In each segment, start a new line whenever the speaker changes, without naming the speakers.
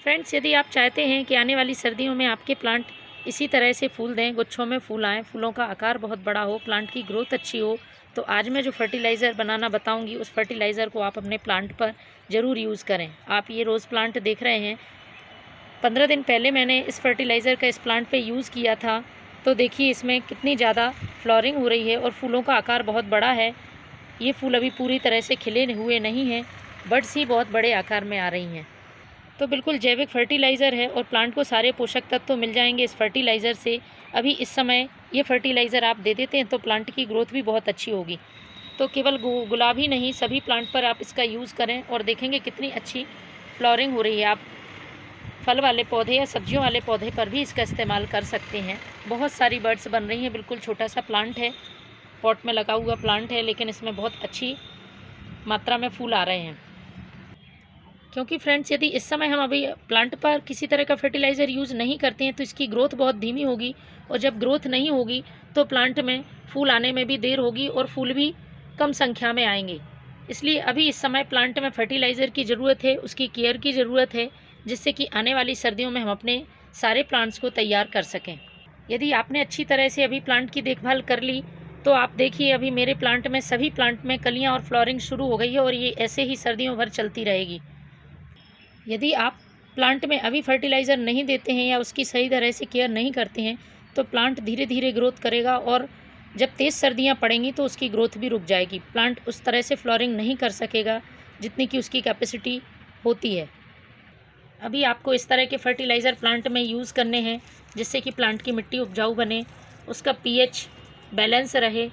Friends, यदि आप चाहते हैं कि आने वाली सर्दियों में आपके प्लांट इसी तरह से फूल दें, गुच्छों में फूल आएँ, फूलों का आकार बहुत बड़ा हो, प्लांट की ग्रोथ अच्छी हो, तो आज मैं जो फर्टिलाइज़र बनाना बताऊंगी उस फर्टिलाइज़र को आप अपने प्लांट पर ज़रूर यूज़ करें। आप ये रोज़ प्लांट देख रहे हैं, 15 दिन पहले मैंने इस फर्टिलाइज़र का इस प्लांट पे यूज़ किया था, तो देखिए इसमें कितनी ज़्यादा फ्लावरिंग हो रही है और फूलों का आकार बहुत बड़ा है। ये फूल अभी पूरी तरह से खिले हुए नहीं हैं, बड्स ही बहुत बड़े आकार में आ रही हैं। तो बिल्कुल जैविक फर्टिलाइज़र है और प्लांट को सारे पोषक तत्व तो मिल जाएंगे इस फर्टिलाइज़र से। अभी इस समय ये फर्टिलाइज़र आप दे देते हैं तो प्लांट की ग्रोथ भी बहुत अच्छी होगी। तो केवल गुलाब ही नहीं, सभी प्लांट पर आप इसका यूज़ करें और देखेंगे कितनी अच्छी फ्लावरिंग हो रही है। आप फल वाले पौधे या सब्जियों वाले पौधे पर भी इसका इस्तेमाल कर सकते हैं। बहुत सारी बर्ड्स बन रही हैं। बिल्कुल छोटा सा प्लांट है, पॉट में लगा हुआ प्लांट है, लेकिन इसमें बहुत अच्छी मात्रा में फूल आ रहे हैं। क्योंकि फ्रेंड्स, यदि इस समय हम अभी प्लांट पर किसी तरह का फर्टिलाइज़र यूज़ नहीं करते हैं तो इसकी ग्रोथ बहुत धीमी होगी, और जब ग्रोथ नहीं होगी तो प्लांट में फूल आने में भी देर होगी और फूल भी कम संख्या में आएंगे। इसलिए अभी इस समय प्लांट में फर्टिलाइज़र की ज़रूरत है, उसकी केयर की ज़रूरत है, जिससे कि आने वाली सर्दियों में हम अपने सारे प्लांट्स को तैयार कर सकें। यदि आपने अच्छी तरह से अभी प्लांट की देखभाल कर ली तो आप देखिए अभी मेरे प्लांट में, सभी प्लांट में कलियाँ और फ्लावरिंग शुरू हो गई है और ये ऐसे ही सर्दियों भर चलती रहेगी। यदि आप प्लांट में अभी फर्टिलाइज़र नहीं देते हैं या उसकी सही तरह से केयर नहीं करते हैं तो प्लांट धीरे धीरे ग्रोथ करेगा और जब तेज़ सर्दियां पड़ेंगी तो उसकी ग्रोथ भी रुक जाएगी। प्लांट उस तरह से फ्लावरिंग नहीं कर सकेगा जितनी कि उसकी कैपेसिटी होती है। अभी आपको इस तरह के फर्टिलाइज़र प्लांट में यूज़ करने हैं जिससे कि प्लांट की मिट्टी उपजाऊ बने, उसका पीएच बैलेंस रहे।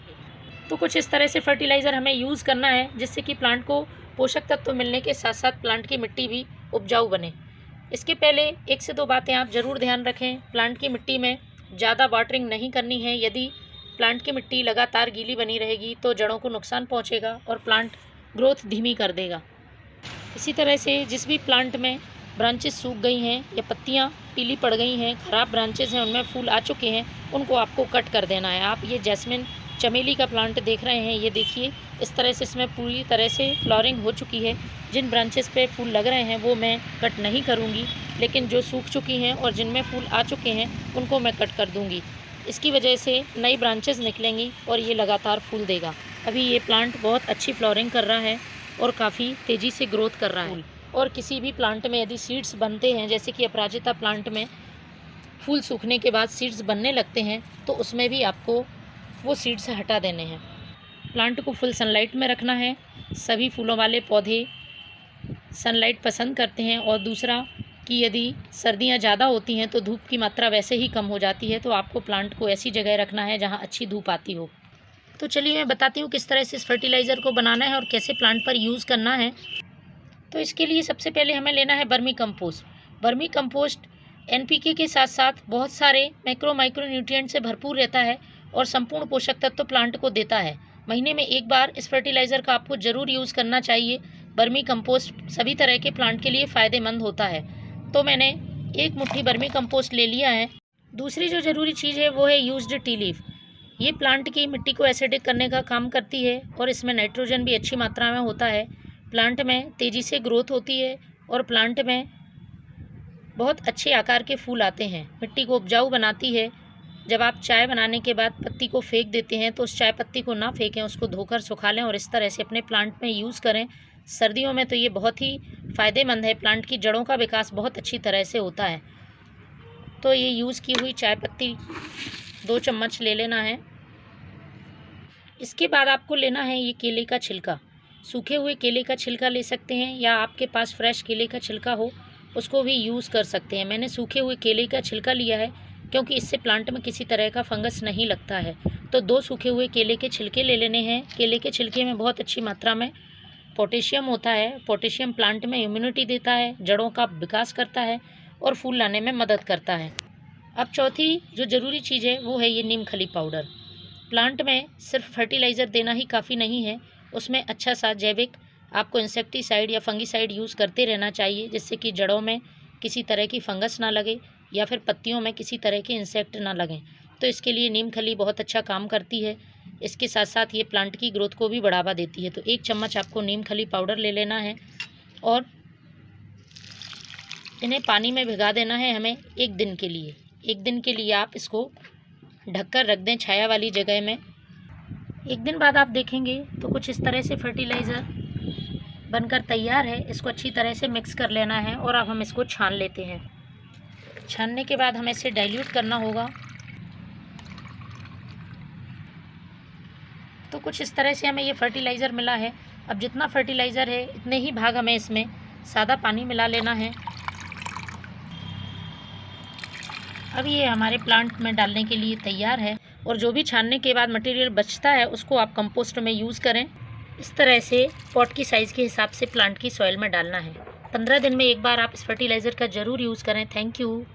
तो कुछ इस तरह से फर्टिलाइज़र हमें यूज़ करना है जिससे कि प्लांट को पोषक तत्व मिलने के साथ साथ प्लांट की मिट्टी भी उपजाऊ बने। इसके पहले 1 से 2 बातें आप ज़रूर ध्यान रखें। प्लांट की मिट्टी में ज़्यादा वाटरिंग नहीं करनी है। यदि प्लांट की मिट्टी लगातार गीली बनी रहेगी तो जड़ों को नुकसान पहुंचेगा और प्लांट ग्रोथ धीमी कर देगा। इसी तरह से जिस भी प्लांट में ब्रांचेस सूख गई हैं या पत्तियां पीली पड़ गई हैं, ख़राब ब्रांचेस हैं, उनमें फूल आ चुके हैं, उनको आपको कट कर देना है। आप ये जैस्मिन चमेली का प्लांट देख रहे हैं, ये देखिए इस तरह से इसमें पूरी तरह से फ्लावरिंग हो चुकी है। जिन ब्रांचेस पे फूल लग रहे हैं वो मैं कट नहीं करूँगी, लेकिन जो सूख चुकी हैं और जिनमें फूल आ चुके हैं उनको मैं कट कर दूँगी। इसकी वजह से नई ब्रांचेस निकलेंगी और ये लगातार फूल देगा। अभी ये प्लांट बहुत अच्छी फ्लावरिंग कर रहा है और काफ़ी तेज़ी से ग्रोथ कर रहा है। और किसी भी प्लांट में यदि सीड्स बनते हैं, जैसे कि अपराजिता प्लांट में फूल सूखने के बाद सीड्स बनने लगते हैं, तो उसमें भी आपको वो सीड्स हटा देने हैं। प्लांट को फुल सनलाइट में रखना है। सभी फूलों वाले पौधे सनलाइट पसंद करते हैं। और दूसरा कि यदि सर्दियां ज़्यादा होती हैं तो धूप की मात्रा वैसे ही कम हो जाती है, तो आपको प्लांट को ऐसी जगह रखना है जहां अच्छी धूप आती हो। तो चलिए मैं बताती हूँ किस तरह से इस फर्टिलाइज़र को बनाना है और कैसे प्लांट पर यूज़ करना है। तो इसके लिए सबसे पहले हमें लेना है vermi compost. Vermi compost NPK के साथ साथ बहुत सारे माइक्रो न्यूट्रिएंट से भरपूर रहता है और संपूर्ण पोषक तत्व तो प्लांट को देता है। महीने में एक बार इस फर्टिलाइज़र का आपको ज़रूर यूज़ करना चाहिए। वर्मी कंपोस्ट सभी तरह के प्लांट के लिए फ़ायदेमंद होता है। तो मैंने 1 मुट्ठी वर्मी कंपोस्ट ले लिया है। दूसरी जो ज़रूरी चीज़ है वो है यूज्ड टी लीफ। ये प्लांट की मिट्टी को एसिडिक करने का काम करती है और इसमें नाइट्रोजन भी अच्छी मात्रा में होता है। प्लांट में तेज़ी से ग्रोथ होती है और प्लांट में बहुत अच्छे आकार के फूल आते हैं। मिट्टी को उपजाऊ बनाती है। जब आप चाय बनाने के बाद पत्ती को फेंक देते हैं तो उस चाय पत्ती को ना फेंकें, उसको धोकर सुखा लें और इस तरह से अपने प्लांट में यूज़ करें। सर्दियों में तो ये बहुत ही फ़ायदेमंद है। प्लांट की जड़ों का विकास बहुत अच्छी तरह से होता है। तो ये यूज़ की हुई चाय पत्ती 2 चम्मच ले लेना है। इसके बाद आपको लेना है ये केले का छिलका। सूखे हुए केले का छिलका ले सकते हैं या आपके पास फ्रेश केले का छिलका हो उसको भी यूज़ कर सकते हैं। मैंने सूखे हुए केले का छिलका लिया है क्योंकि इससे प्लांट में किसी तरह का फंगस नहीं लगता है। तो 2 सूखे हुए केले के छिलके ले लेने हैं। केले के छिलके में बहुत अच्छी मात्रा में पोटेशियम होता है। पोटेशियम प्लांट में इम्यूनिटी देता है, जड़ों का विकास करता है और फूल लाने में मदद करता है। अब चौथी जो ज़रूरी चीज़ है वो है ये नीम खली पाउडर। प्लांट में सिर्फ फर्टिलाइज़र देना ही काफ़ी नहीं है, उसमें अच्छा सा जैविक आपको इंसेक्टिसाइड या फंगिसाइड यूज़ करते रहना चाहिए, जिससे कि जड़ों में किसी तरह की फंगस ना लगे या फिर पत्तियों में किसी तरह के इंसेक्ट ना लगें। तो इसके लिए नीम खली बहुत अच्छा काम करती है। इसके साथ साथ ये प्लांट की ग्रोथ को भी बढ़ावा देती है। तो 1 चम्मच आपको नीम खली पाउडर ले लेना है और इन्हें पानी में भिगा देना है हमें 1 दिन के लिए। 1 दिन के लिए आप इसको ढककर रख दें छाया वाली जगह में। 1 दिन बाद आप देखेंगे तो कुछ इस तरह से फर्टिलाइज़र बनकर तैयार है। इसको अच्छी तरह से मिक्स कर लेना है और अब हम इसको छान लेते हैं। छानने के बाद हमें इसे डाइल्यूट करना होगा। तो कुछ इस तरह से हमें ये फर्टिलाइज़र मिला है। अब जितना फर्टिलाइज़र है इतने ही भाग हमें इसमें सादा पानी मिला लेना है। अब ये हमारे प्लांट में डालने के लिए तैयार है। और जो भी छानने के बाद मटेरियल बचता है उसको आप कंपोस्ट में यूज़ करें। इस तरह से पॉट की साइज़ के हिसाब से प्लांट की सॉइल में डालना है। 15 दिन में एक बार आप इस फर्टिलाइज़र का ज़रूर यूज़ करें। Thank you.